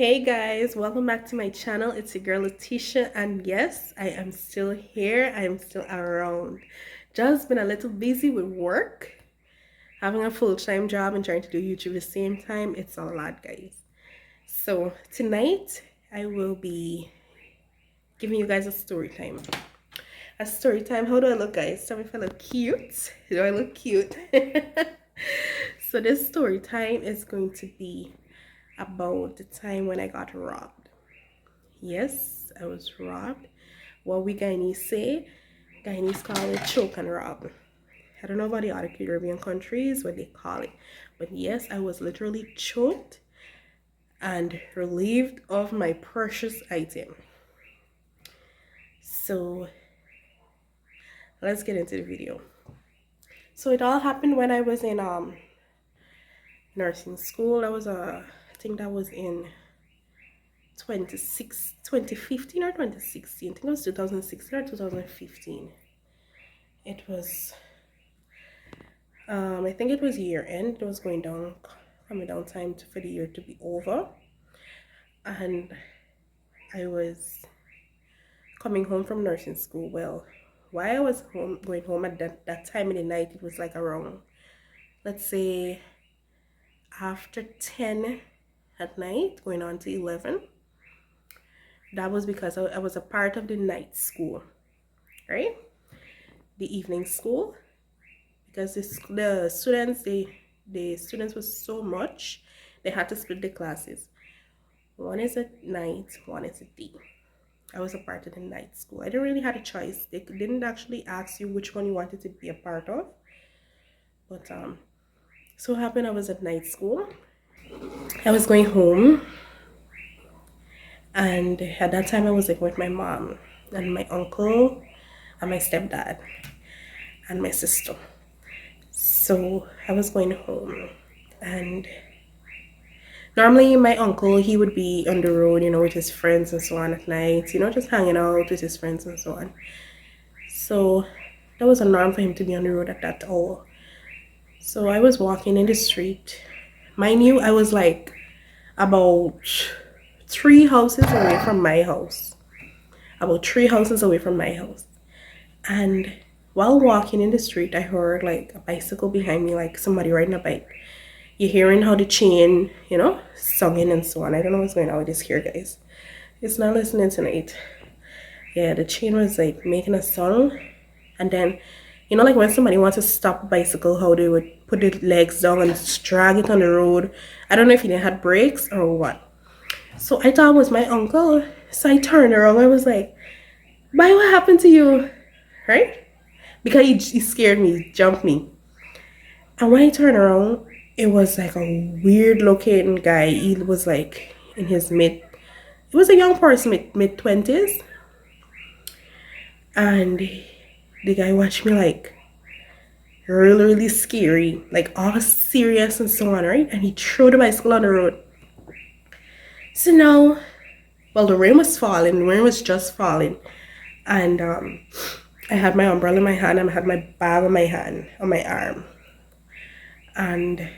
Hey guys, welcome back to my channel. It's your girl Letitia, and yes, I am still here. I am still around. Just been a little busy with work, having a full-time job and trying to do YouTube at the same time. It's a lot, guys. So tonight I will be giving you guys a story time. A story time. How do I look, guys? Tell me if I look cute. Do I look cute? So this story time is going to be about the time when I got robbed. Yes, I was robbed. What we Guyanese say, Guyanese call it choke and rob. I don't know about the other Caribbean countries what they call it, but yes, I was literally choked and relieved of my precious item. So let's get into the video. So it all happened when I was in nursing school. I think that was in 2015 or 2016. I think it was 2016 or 2015. It was I think it was year end. It was coming down time for the year to be over, and I was coming home from nursing school. Well, while I was going home at that time in the night, it was like around, let's say, after 10 at night, going on to 11. That was because I was a part of the night school, right? The evening school, because the students was so much, they had to split the classes. One is at night, one is at day. I was a part of the night school. I didn't really have a choice. They didn't actually ask you which one you wanted to be a part of, but so happened I was at night school. I was going home, and at that time I was like with my mom and my uncle and my stepdad and my sister. So I was going home, and normally my uncle, he would be on the road, with his friends and so on at night, just hanging out with his friends and so on. So that was a norm for him to be on the road at that hour. So I was walking in the street. Mind you, I was like about 3 houses away from my house. About 3 houses away from my house. And while walking in the street, I heard like a bicycle behind me, like somebody riding a bike. You're hearing how the chain, singing and so on. I don't know what's going on with this here, guys. It's not listening tonight. Yeah, the chain was like making a song. And then, like when somebody wants to stop a bicycle, how they would put the legs down and drag it on the road. I don't know if he didn't have brakes or what. So I thought it was my uncle. So I turned around. I was like, "Bye, what happened to you?" Right? Because he scared me, jumped me. And when I turned around, it was like a weird looking guy. He was like in his it was a young person, mid-20s. And the guy watched me like really, really scary, like all serious and so on, right? And he threw the bicycle on the road. So now, well, the rain was falling. The rain was just falling. And I had my umbrella in my hand and I had my bag in my hand, on my arm. And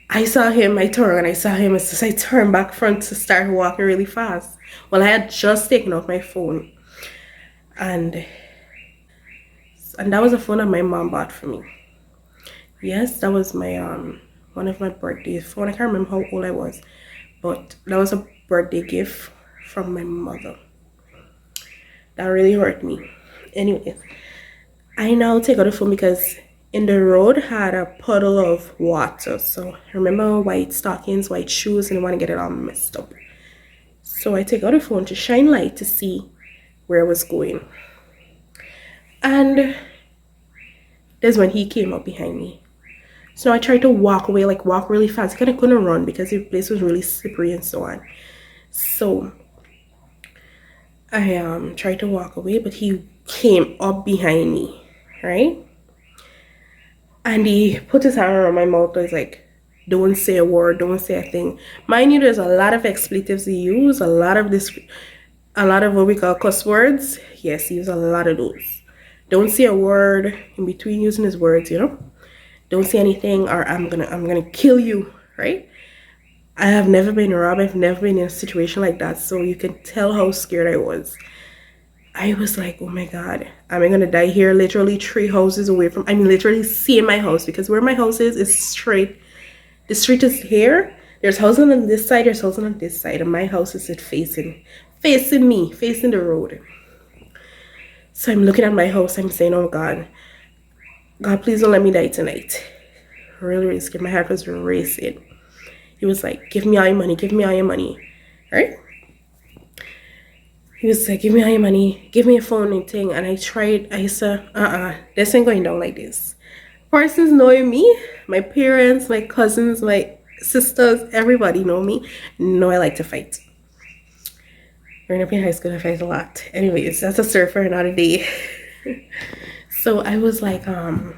I saw him, I turned and I saw him as I turned back front to start walking really fast. Well, I had just taken off my phone. And that was a phone that my mom bought for me. Yes, that was my one of my birthday phone. I can't remember how old I was, but that was a birthday gift from my mother. That really hurt me. Anyways, I now take out the phone because in the road had a puddle of water. So remember, white stockings, white shoes, and I want to get it all messed up. So I take out the phone to shine light to see where I was going. And that's when he came up behind me. So I tried to walk away, like walk really fast. I kind of couldn't run because the place was really slippery and so on. So I tried to walk away, but he came up behind me, right? And he put his hand around my mouth. I was like, "Don't say a word, don't say a thing." Mind you, there's a lot of expletives he used, a lot of what we call cuss words. Yes, he used a lot of those. Don't say a word in between using his words, Don't say anything or I'm gonna kill you, right? I have never been robbed. I've never been in a situation like that. So you can tell how scared I was. I was like, oh my God, am I gonna die here? Literally 3 houses away from, I mean, literally seeing my house, because where my house is straight. The street is here. There's houses on this side, there's houses on this side, and my house is facing me, facing the road. So I'm looking at my house, I'm saying, oh God, God, please don't let me die tonight. Really, really scared. My heart was racing. He was like, give me all your money, give me all your money. Right? He was like, give me all your money, give me a phone and thing. And I tried, I said, this ain't going down like this. Persons knowing me, my parents, my cousins, my sisters, everybody know me. Know I like to fight. Growing up in high school, I fight a lot. Anyways, that's a story for another day. So I was like, I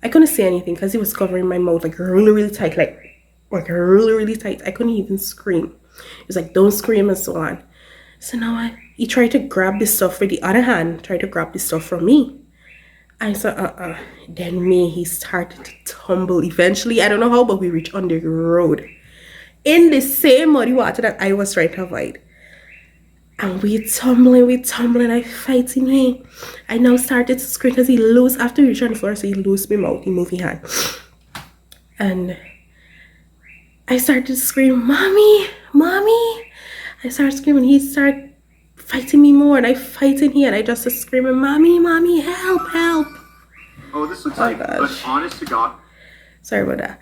couldn't say anything because he was covering my mouth like really, really tight, like really, really tight. I couldn't even scream. He was like, don't scream and so on. So now he tried to grab this stuff with the other hand, tried to grab this stuff from me. I said, Then he started to tumble. Eventually, I don't know how, but we reached on the road in the same muddy water that I was trying to avoid. And we tumbling, I fighting him. I now started to scream because he loose, after we reached on the floor, so he loosed my mouth, he moved his hand. And I started to scream, mommy, mommy. I started screaming, he started fighting me more, and I fighting here, and I just was screaming, mommy, mommy, help, help. Oh, this looks like, but honest to God. Sorry about that.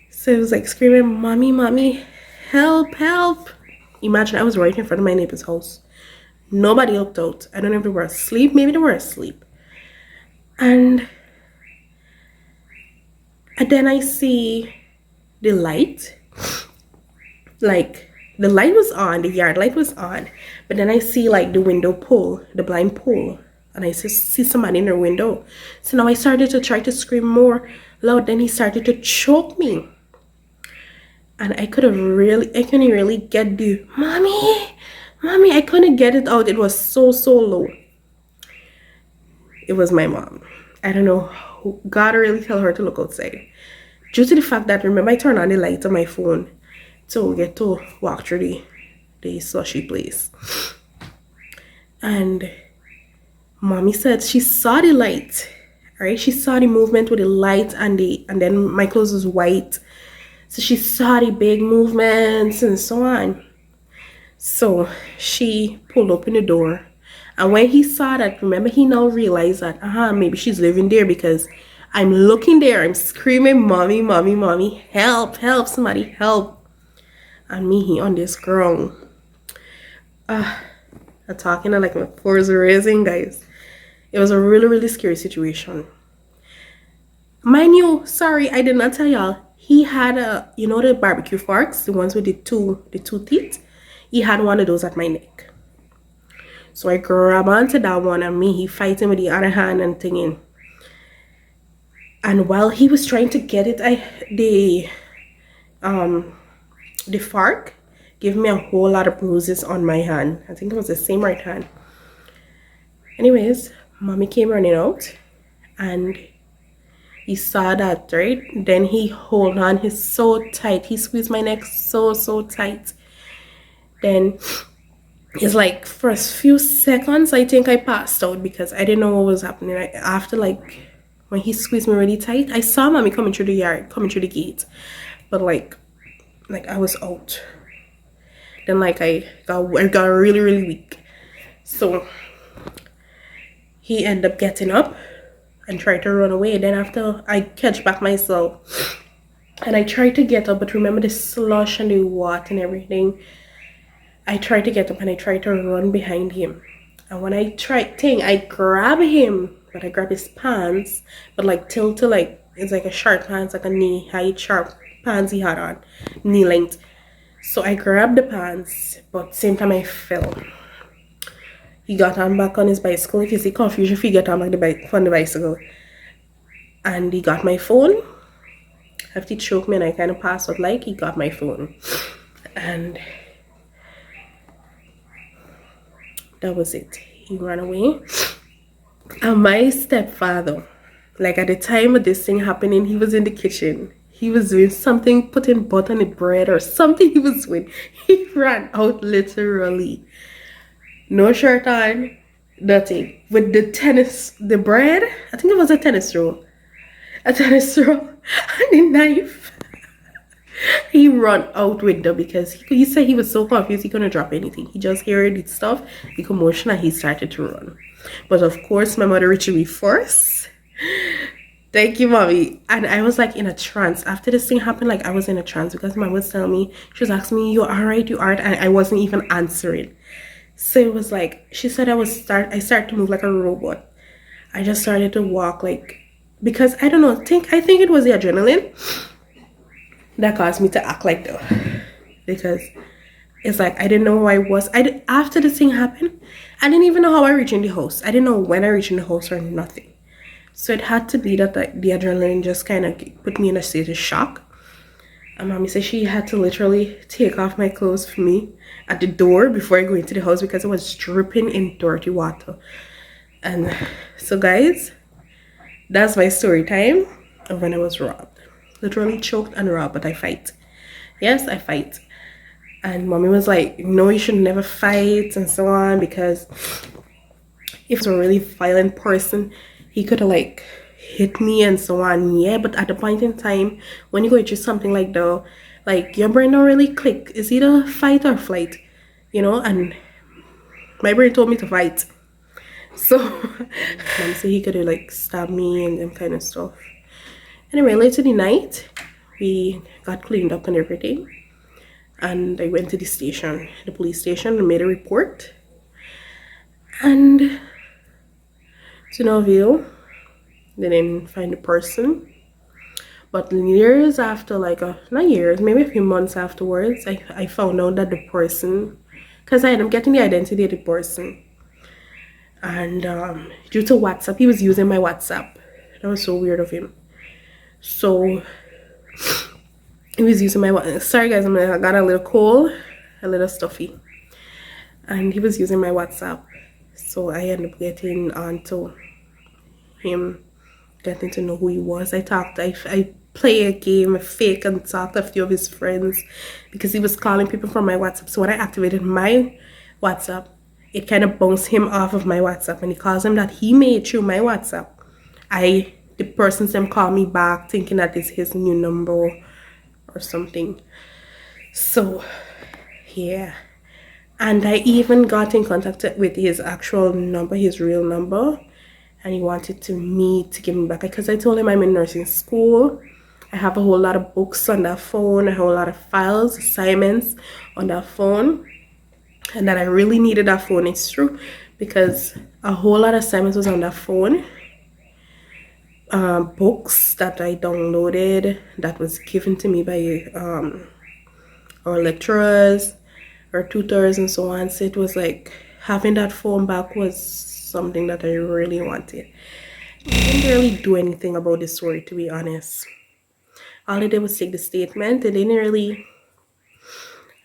So it was like screaming, mommy, mommy, help, help. Imagine I was right in front of my neighbor's house. Nobody looked out. I don't know if they were asleep. Maybe they were asleep. And then I see the light. Like, the light was on. The yard light was on. But then I see, like, the window pull. The blind pull. And I see somebody in their window. So now I started to try to scream more loud. Then he started to choke me. And I couldn't really get the mommy, I couldn't get it out. It was so low. It was my mom. I don't know. God really tell her to look outside. Due to the fact that, remember, I turned on the light on my phone to get to walk through the slushy place. And mommy said she saw the light. Right? She saw the movement with the light and then my clothes was white. So she saw the big movements and so on. So she pulled open the door. And when he saw that, remember, he now realized that, maybe she's living there, because I'm looking there. I'm screaming, mommy, mommy, mommy, help, help, somebody help. And me, he on this ground. I'm talking like my pores are raising, guys. It was a really, really scary situation. Mind you, sorry, I did not tell y'all. He had the barbecue forks, the ones with the two teeth. He had one of those at my neck. So I grab onto that one, and he fighting with the other hand and thinking. And while he was trying to get it, the fork gave me a whole lot of bruises on my hand. I think it was the same right hand. Anyways, mommy came running out, and he saw that, right? Then he hold on. He's so tight. He squeezed my neck so tight. Then it's like for a few seconds, I think I passed out because I didn't know what was happening. After, like, when he squeezed me really tight, I saw mommy coming through the yard, coming through the gate. But like I was out. Then like I got really, really weak. So he ended up getting up and tried to run away. Then after I catch back myself and I tried to get up, but remember the slush and the water and everything. I tried to get up and I tried to run behind him. And when I I grab him, but I grab his pants, but like till like it's like a short pants, like a knee height sharp pants he had on, knee length. So I grabbed the pants, but same time I fell. He got on back on his bicycle. If you see confusion, if he get on back on the bicycle. And he got my phone. After he choked me and I kind of passed out, like, he got my phone. And that was it. He ran away. And my stepfather, like at the time of this thing happening, he was in the kitchen. he was doing something, putting butter on the bread or something he was doing. He ran out literally. No shirt on, nothing. With the bread, I think it was a tennis roll. A tennis roll and a knife. He run out with them because he said he was so confused he couldn't drop anything. He just heard the stuff, the commotion, and he started to run. But of course, my mother reached me first. Thank you, mommy. And I was like in a trance. After this thing happened, like I was in a trance because mom was telling me, she was asking me, "You alright? You alright?" And I wasn't even answering. So it was like she said I started to move like a robot. I just started to walk like because I don't know, I think it was the adrenaline that caused me to act like that. Because it's like I didn't know who I was. After this thing happened, I didn't even know how I reached in the house. I didn't know when I reached in the house or nothing. So it had to be that the adrenaline just kind of put me in a state of shock. And mommy said she had to literally take off my clothes for me at the door before I go into the house because it was dripping in dirty water. And so guys, that's my story time of when I was robbed. Literally choked and robbed, but I fight. Yes, I fight. And mommy was like, no, you should never fight and so on because if it's a really violent person, he could have like hit me and so on. Yeah, but at the point in time when you go through something like that, like your brain don't really click. It's either fight or flight, you know. And my brain told me to fight. So mom said he could have like stabbed me and them kind of stuff. Anyway, later the night we got cleaned up and everything, and I went to the police station, and made a report. And to no avail. They didn't find the person. But years after, like not years, maybe a few months afterwards, I found out that the person, because I ended up getting the identity of the person. And due to WhatsApp, he was using my WhatsApp. That was so weird of him. So he was using my WhatsApp. Sorry guys, I got a little cold, a little stuffy. And he was using my WhatsApp. So I ended up getting onto him, getting to know who he was. I play a game, a fake, and talked to a few of his friends because he was calling people from my WhatsApp. So when I activated my WhatsApp, it kind of bounced him off of my WhatsApp, and he calls him that he made through my WhatsApp. The person them call me back thinking that it's his new number or something. So yeah. And I even got in contact with his actual number, his real number, and he wanted me to give me back because I told him I'm in nursing school. I have a whole lot of books on that phone, a whole lot of files, assignments on that phone, and that I really needed that phone. It's true because a whole lot of assignments was on that phone. Books that I downloaded that was given to me by our lecturers, our tutors, and so on. So it was like having that phone back was something that I really wanted. I didn't really do anything about this story, to be honest. All I did was take the statement. It didn't really,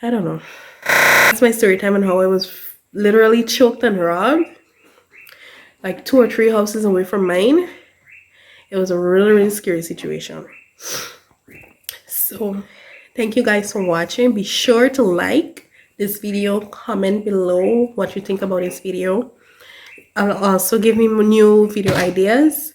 I don't know. That's my story time on how I was literally choked and robbed, like 2 or 3 houses away from mine. It was a really, really scary situation. So thank you guys for watching. Be sure to like this video, comment below what you think about this video. I'll also give me new video ideas,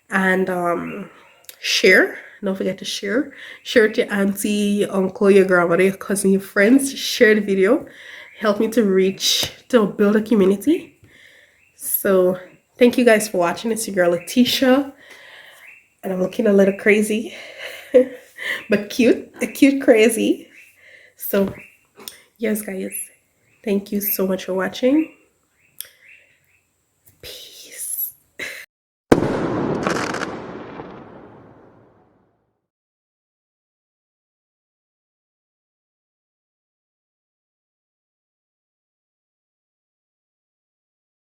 and share. Don't forget to share it to your auntie, your uncle, your grandmother, your cousin, your friends. Share the video. Help me to build a community. So thank you guys for watching. It's your girl Letitia, and I'm looking a little crazy but cute, a cute crazy. So yes guys, thank you so much for watching.